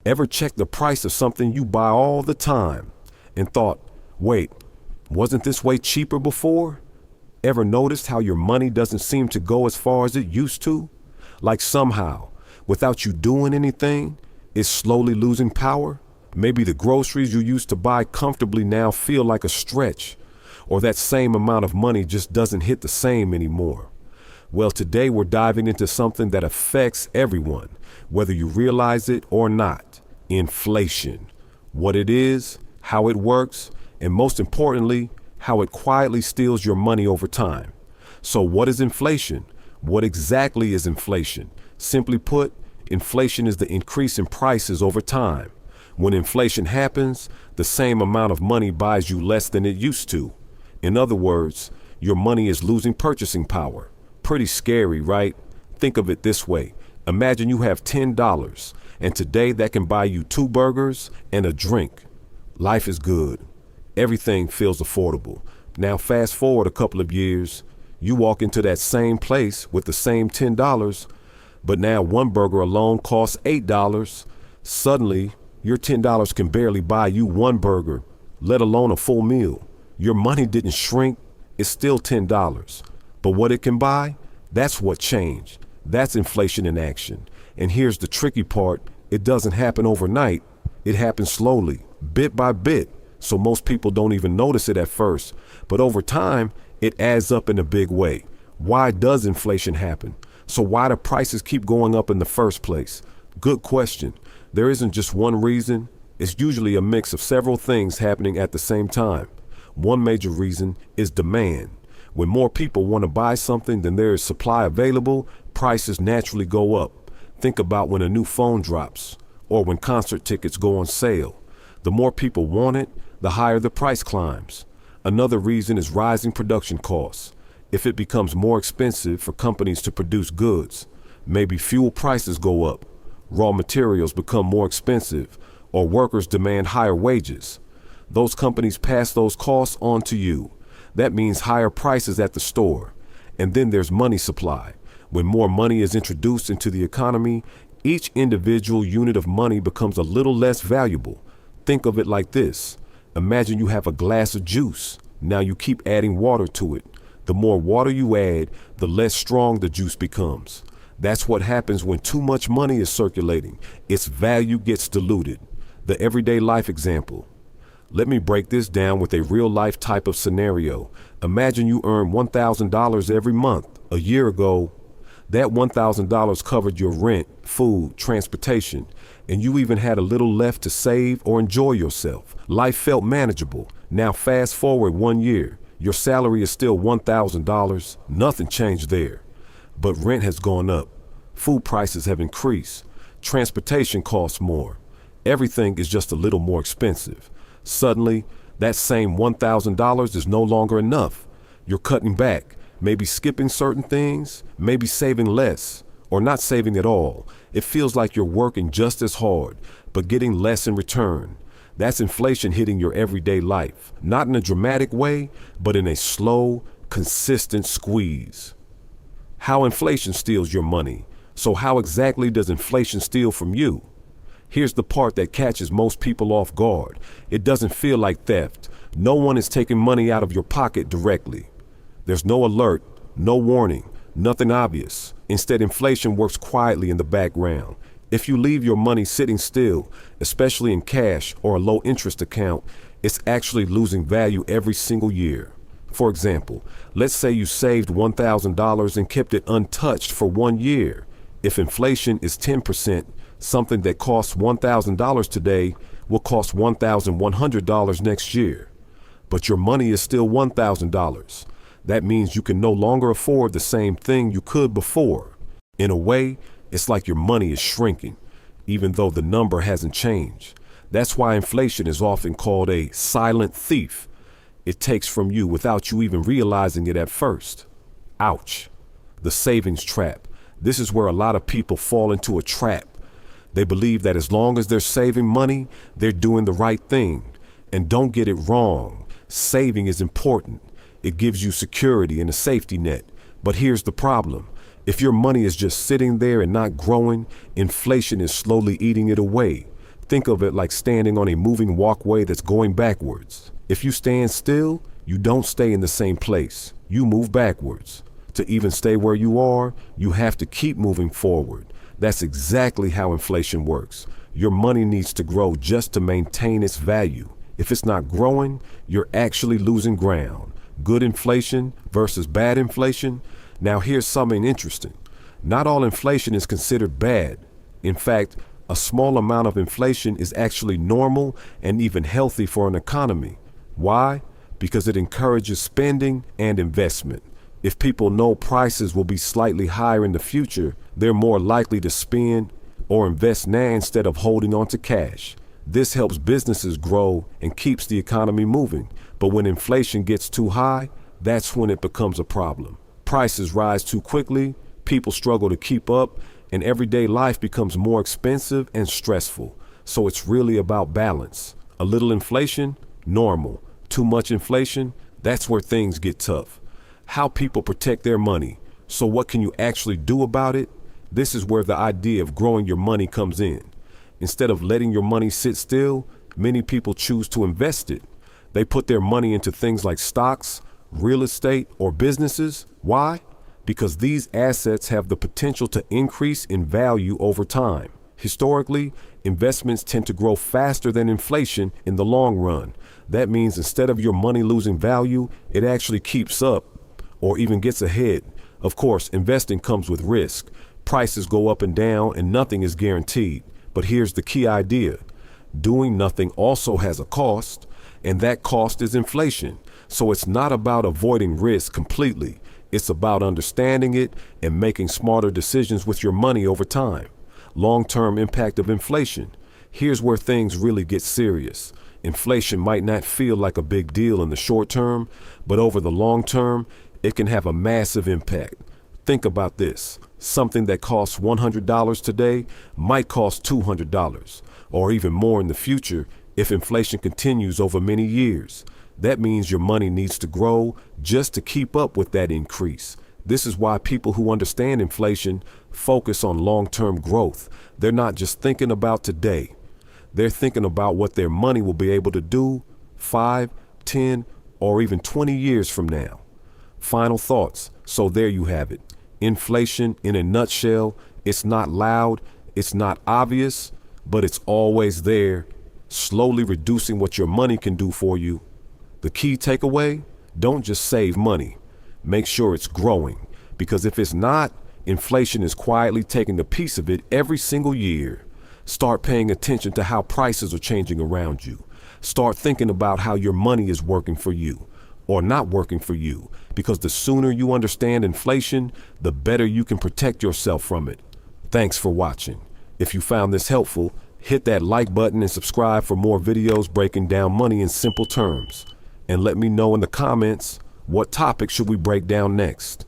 Ever checked the price of something you buy all the time and thought, wait, wasn't this way cheaper before? Ever noticed how your money doesn't seem to go as far as it used to? Like somehow, without you doing anything, it's slowly losing power? Maybe the groceries you used to buy comfortably now feel like a stretch, or that same amount of money just doesn't hit the same anymore. Well, today we're diving into something that affects everyone, whether you realize it or not: inflation. What it is, how it works, and most importantly, how it quietly steals your money over time. So what is inflation? What exactly is inflation? Simply put, inflation is the increase in prices over time. When inflation happens, the same amount of money buys you less than it used to. In other words, your money is losing purchasing power. Pretty scary, right? Think of it this way. Imagine you have $10, and today that can buy you 2 burgers and a drink. Life is good. Everything feels affordable. Now fast forward a couple of years, you walk into that same place with the same $10, but now one burger alone costs $8. Suddenly, your $10 can barely buy you one burger, let alone a full meal. Your money didn't shrink, it's still $10. But what it can buy, that's what changed. That's inflation in action. And here's the tricky part: it doesn't happen overnight. It happens slowly, bit by bit, so most people don't even notice it at first. But over time, it adds up in a big way. Why does inflation happen? So why do prices keep going up in the first place? Good question. There isn't just one reason. It's usually a mix of several things happening at the same time. One major reason is demand. When more people want to buy something than there is supply available, prices naturally go up. Think about when a new phone drops, or when concert tickets go on sale. The more people want it, the higher the price climbs. Another reason is rising production costs. If it becomes more expensive for companies to produce goods, maybe fuel prices go up, raw materials become more expensive, or workers demand higher wages. Those companies pass those costs on to you. That means higher prices at the store. And then there's money supply. When more money is introduced into the economy, each individual unit of money becomes a little less valuable. Think of it like this. Imagine you have a glass of juice. Now you keep adding water to it. The more water you add, the less strong the juice becomes. That's what happens when too much money is circulating. Its value gets diluted. The everyday life example. Let me break this down with a real-life type of scenario. Imagine you earn $1,000 every month. A year ago, that $1,000 covered your rent, food, transportation, and you even had a little left to save or enjoy yourself. Life felt manageable. Now fast forward 1 year. Your salary is still $1,000. Nothing changed there. But rent has gone up. Food prices have increased. Transportation costs more. Everything is just a little more expensive. Suddenly, that same $1,000 is no longer enough. You're cutting back, maybe skipping certain things, maybe saving less, or not saving at all. It feels like you're working just as hard, but getting less in return. That's inflation hitting your everyday life, not in a dramatic way, but in a slow, consistent squeeze. How inflation steals your money. So how exactly does inflation steal from you? Here's the part that catches most people off guard. It doesn't feel like theft. No one is taking money out of your pocket directly. There's no alert, no warning, nothing obvious. Instead, inflation works quietly in the background. If you leave your money sitting still, especially in cash or a low interest account, it's actually losing value every single year. For example, let's say you saved $1,000 and kept it untouched for 1 year. If inflation is 10%, something that costs $1,000 today will cost $1,100 next year. But your money is still $1,000. That means you can no longer afford the same thing you could before. In a way, it's like your money is shrinking, even though the number hasn't changed. That's why inflation is often called a silent thief. It takes from you without you even realizing it at first. Ouch. The savings trap. This is where a lot of people fall into a trap. They believe that as long as they're saving money, they're doing the right thing. And don't get it wrong. Saving is important. It gives you security and a safety net. But here's the problem. If your money is just sitting there and not growing, inflation is slowly eating it away. Think of it like standing on a moving walkway that's going backwards. If you stand still, you don't stay in the same place. You move backwards. To even stay where you are, you have to keep moving forward. That's exactly how inflation works. Your money needs to grow just to maintain its value. If it's not growing, you're actually losing ground. Good inflation versus bad inflation. Now here's something interesting. Not all inflation is considered bad. In fact, a small amount of inflation is actually normal and even healthy for an economy. Why? Because it encourages spending and investment. If people know prices will be slightly higher in the future, they're more likely to spend or invest now instead of holding on to cash. This helps businesses grow and keeps the economy moving. But when inflation gets too high, that's when it becomes a problem. Prices rise too quickly, people struggle to keep up, and everyday life becomes more expensive and stressful. So it's really about balance. A little inflation, normal. Too much inflation, that's where things get tough. How people protect their money. So what can you actually do about it? This is where the idea of growing your money comes in. Instead of letting your money sit still, many people choose to invest it. They put their money into things like stocks, real estate, or businesses. Why? Because these assets have the potential to increase in value over time. Historically, investments tend to grow faster than inflation in the long run. That means instead of your money losing value, it actually keeps up or even gets ahead. Of course, investing comes with risk. Prices go up and down and nothing is guaranteed. But here's the key idea. Doing nothing also has a cost, and that cost is inflation. So it's not about avoiding risk completely. It's about understanding it and making smarter decisions with your money over time. Long-term impact of inflation. Here's where things really get serious. Inflation might not feel like a big deal in the short term, but over the long term, it can have a massive impact. Think about this. Something that costs $100 today might cost $200, or even more in the future if inflation continues over many years. That means your money needs to grow just to keep up with that increase. This is why people who understand inflation focus on long-term growth. They're not just thinking about today. They're thinking about what their money will be able to do 5, 10, or even 20 years from now. Final thoughts. So there you have it. Inflation in a nutshell. It's not loud, it's not obvious, but it's always there, slowly reducing what your money can do for you. The key takeaway, don't just save money. Make sure it's growing, because if it's not, inflation is quietly taking a piece of it every single year. Start paying attention to how prices are changing around you. Start thinking about how your money is working for you or not working for you, because the sooner you understand inflation, the better you can protect yourself from it. Thanks for watching. If you found this helpful, hit that like button and subscribe for more videos breaking down money in simple terms. And let me know in the comments, what topic should we break down next?